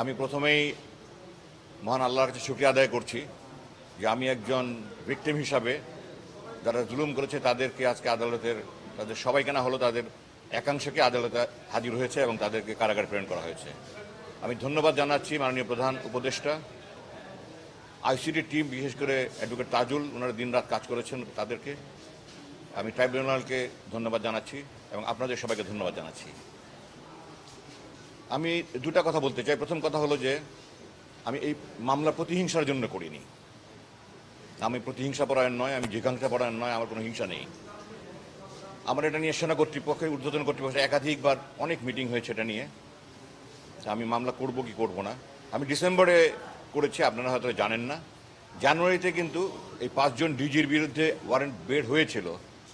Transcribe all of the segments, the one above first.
আমি প্রথমেই মহান আল্লাহর কাছে শুকরিয়া আদায় করছি যে আমি একজন ভিকটিম হিসাবে যারা জুলুম করেছে তাদেরকে আজকে তাদের সবাইকে না হলো তাদের একাংশকে আদালতে হাজির হয়েছে এবং তাদেরকে কারাগারে প্রেরণ করা হয়েছে। আমি ধন্যবাদ জানাচ্ছি মাননীয় প্রধান উপদেষ্টা, আইসিটি টিম, বিশেষ করে অ্যাডভোকেট তাজুল, ওনারা দিনরাত কাজ করেছেন। তাদেরকে আমি ট্রাইব্যুনালকে ধন্যবাদ জানাচ্ছি এবং আপনাদের সবাইকে ধন্যবাদ জানাচ্ছি। আমি দুটা কথা বলতে চাই। প্রথম কথা হলো যে আমি এই মামলা প্রতিহিংসার জন্য করিনি। আমি প্রতিহিংসা পরায়ণ নয়, আমি জিজ্ঞাসা পরায়ণ নয়, আমার কোনো হিংসা নেই। আমার এটা নিয়ে সেনা কর্তৃপক্ষের ঊর্ধ্বতন কর্তৃপক্ষের একাধিকবার অনেক মিটিং হয়েছে এটা নিয়ে। আমি মামলা করব কি করব না। আমি ডিসেম্বরে করেছি, আপনারা হয়তো জানেন না। জানুয়ারিতে কিন্তু এই 5 জন ডিজির বিরুদ্ধে ওয়ারেন্ট বের হয়েছিল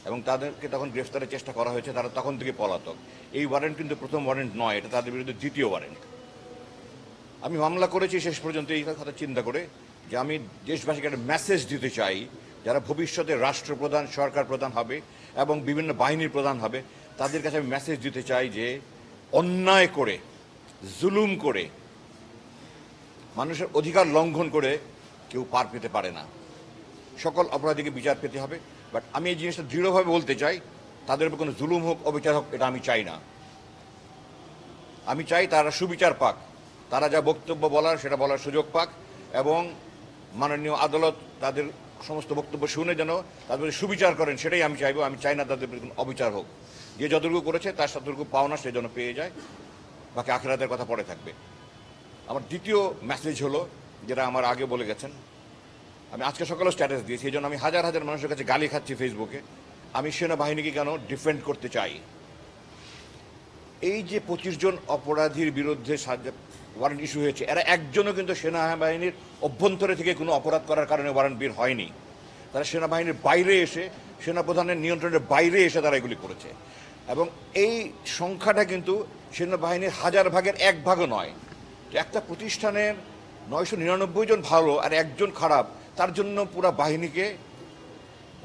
এবং তাদেরকে তখন গ্রেফতারের চেষ্টা করা হয়েছে। তারা তখন থেকে পলাতক। এই ওয়ারেন্ট কিন্তু প্রথম ওয়ারেন্ট নয়, এটা তাদের বিরুদ্ধে দ্বিতীয় ওয়ারেন্ট। আমি মামলা করেছি শেষ পর্যন্ত এই কথা চিন্তা করে যে আমি দেশবাসীকে একটা মেসেজ দিতে চাই, যারা ভবিষ্যতে রাষ্ট্রপ্রধান, সরকার প্রধান হবে এবং বিভিন্ন বাহিনীর প্রধান হবে, তাদের কাছে আমি মেসেজ দিতে চাই যে অন্যায় করে, জুলুম করে, মানুষের অধিকার লঙ্ঘন করে কেউ পার পেতে পারে না। সকল অপরাধীকে বিচার পেতে হবে। বাট আমি এই জিনিসটা দৃঢ়ভাবে বলতে চাই, তাদের উপর কোনো জুলুম হোক, অবিচার হোক, এটা আমি চাই না। আমি চাই তারা সুবিচার পাক, তারা যা বক্তব্য বলার সেটা বলার সুযোগ পাক এবং মাননীয় আদালত তাদের সমস্ত বক্তব্য শুনে যেন তাদের সুবিচার করেন, সেটাই আমি চাইবো। আমি চাই না তাদের কোনো অবিচার হোক। যে যতটুকু করেছে তার যতটুকু পাওনা সে যেন পেয়ে যায়, বাকি আখিরাতের কথা পরে থাকবে। আমার দ্বিতীয় মেসেজ হলো, যেটা আমার আগে বলে গেছেন, আমি আজকে সকালেও স্ট্যাটাস দিয়েছি, এই জন্য আমি হাজার হাজার মানুষের কাছে গালি খাচ্ছি ফেসবুকে। আমি সেনাবাহিনীকে কেন ডিফেন্ড করতে চাই। এই যে 25 জন অপরাধীর বিরুদ্ধে ওয়ারেন্ট ইস্যু হয়েছে, এরা একজনও কিন্তু সেনাবাহিনীর অভ্যন্তরে থেকে কোনো অপরাধ করার কারণে ওয়ারেন্ট বের হয়নি। তারা সেনাবাহিনীর বাইরে এসে, সেনাপ্রধানের নিয়ন্ত্রণের বাইরে এসে তারা এগুলি করেছে। এবং এই সংখ্যাটা কিন্তু সেনাবাহিনীর 1000 ভাগের 1 ভাগও নয়। একটা প্রতিষ্ঠানের 999 জন ভালো আর একজন খারাপ, তার জন্য পুরা বাহিনীকে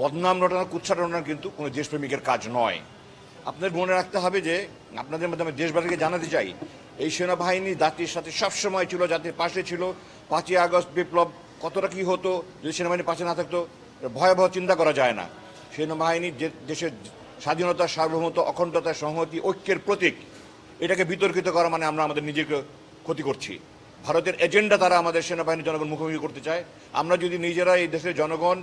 বদনাম রটানো, কুৎসা রটানো কিন্তু কোনো দেশপ্রেমিকের কাজ নয়। আপনাদের মনে রাখতে হবে যে আপনাদের মাধ্যমে দেশবাসীকে জানাতে চাই, এই সেনাবাহিনী জাতির সাথে সবসময় ছিল, জাতির পাশে ছিল। 5ই আগস্ট বিপ্লব কতটা কী হতো যদি সেনাবাহিনী পাশে না থাকতো, ভয়াবহ চিন্তা করা যায় না। সেনাবাহিনী যে দেশের স্বাধীনতা, সার্বভৌমত্ব, অখণ্ডতা, সংহতি, ঐক্যের প্রতীক, এটাকে বিতর্কিত করা মানে আমরা আমাদের নিজেকে ক্ষতি করছি। ভারতের এজেন্ডা তারা আমাদের সেনাবাহিনীর জনগণ মুখোমুখি করতে চায়। আমরা যদি নিজেরা, এই দেশের জনগণ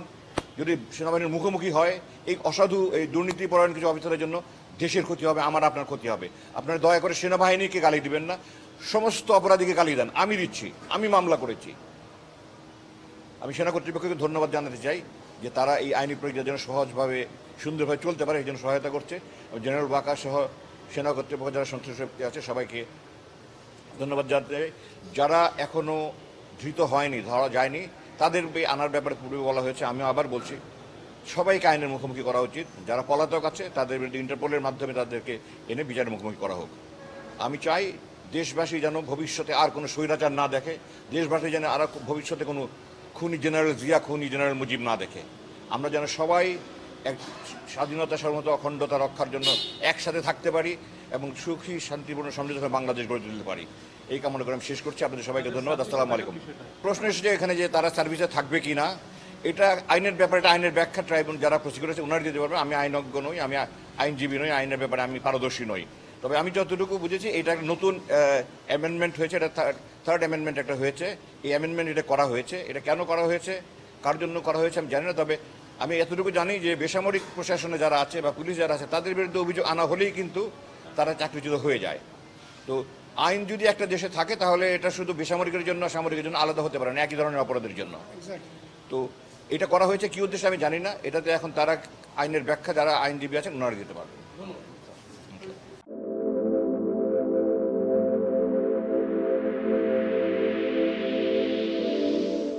যদি সেনাবাহিনীর মুখোমুখি হয়, এই অসাধু, এই দুর্নীতিপরায়ণ কিছু অফিসারের জন্য দেশের ক্ষতি হবে, আমার আপনার ক্ষতি হবে। আপনারা দয়া করে সেনাবাহিনীকে গালি দিবেন না, সমস্ত অপরাধীকে গালি দেন। আমি দিচ্ছি, আমি মামলা করেছি। আমি সেনা কর্তৃপক্ষকে ধন্যবাদ জানাতে চাই যে তারা এই আইনি প্রক্রিয়া যেন সহজভাবে, সুন্দরভাবে চলতে পারে, এই জন্য সহায়তা করছে। জেনারেল ওয়াকার সহ সেনা কর্তৃপক্ষ যারা সন্ত্রাস আছে সবাইকে ধন্যবাদ জানাতে। যারা এখনও ধৃত হয়নি, ধরা যায়নি, তাদের আনার ব্যাপারে পূর্বে বলা হয়েছে। আমিও আবার বলছি, সবাইকে আইনের মুখোমুখি করা উচিত। যারা পলাতক আছে তাদের বিরুদ্ধে ইন্টারপোলের মাধ্যমে তাদেরকে এনে বিচারের মুখোমুখি করা হোক। আমি চাই দেশবাসী যেন ভবিষ্যতে আর কোনো স্বৈরাচার না দেখে, দেশবাসী যেন আর ভবিষ্যতে কোনো খুনি জেনারেল জিয়া, খুনি জেনারেল মুজিব না দেখে। আমরা যেন সবাই এক স্বাধীনতা, সার্বভৌমত্ব, অখণ্ডতা রক্ষার জন্য একসাথে থাকতে পারি এবং সুখী, শান্তিপূর্ণ, সমৃদ্ধ বাংলাদেশ গড়ে তুলতে পারি। এই কামনা করে আমি শেষ করছি। আপনাদের সবাইকে ধন্যবাদ। আসসালামু আলাইকুম। প্রশ্ন এসেছে এখানে যে তারা সার্ভিসে থাকবে কি না, এটা আইনের ব্যাপারে, এটা আইনের ব্যাখ্যা ট্রাইব্যুনাল যারা প্রসিকিউটর আছে ওনারা দিতে পারবে। আমি আইনজ্ঞ নই, আমি আইনজীবী নই, আইনের ব্যাপারে আমি পারদর্শী নই। তবে আমি যতটুকু বুঝেছি, এটা একটা নতুন অ্যামেন্ডমেন্ট হয়েছে, এটা থার্ড অ্যামেন্ডমেন্ট একটা হয়েছে। এই অ্যামেন্ডমেন্ট এটা করা হয়েছে। এটা কেন করা হয়েছে, কার জন্য করা হয়েছে আমি জানি না। তবে আমি এতটুকু জানি যে বেসামরিক প্রশাসনে যারা আছে বা পুলিশ যারা আছে, তাদের বিরুদ্ধে অভিযোগ আনা হলেই কিন্তু তারা চাকরিচ্যুত হয়ে যায়। তো আইন যদি একটা দেশে থাকে তাহলে এটা শুধু বেসামরিকের জন্য, সামরিকের জন্য আলাদা হতে পারে না, একই ধরনের অপরাধের জন্য। তো এটা করা হয়েছে কি উদ্দেশ্যে আমি জানি না। এটাতে এখন তারা আইনের ব্যাখ্যা, যারা আইনজীবী আছেন ওনারা দিতে পারবেন।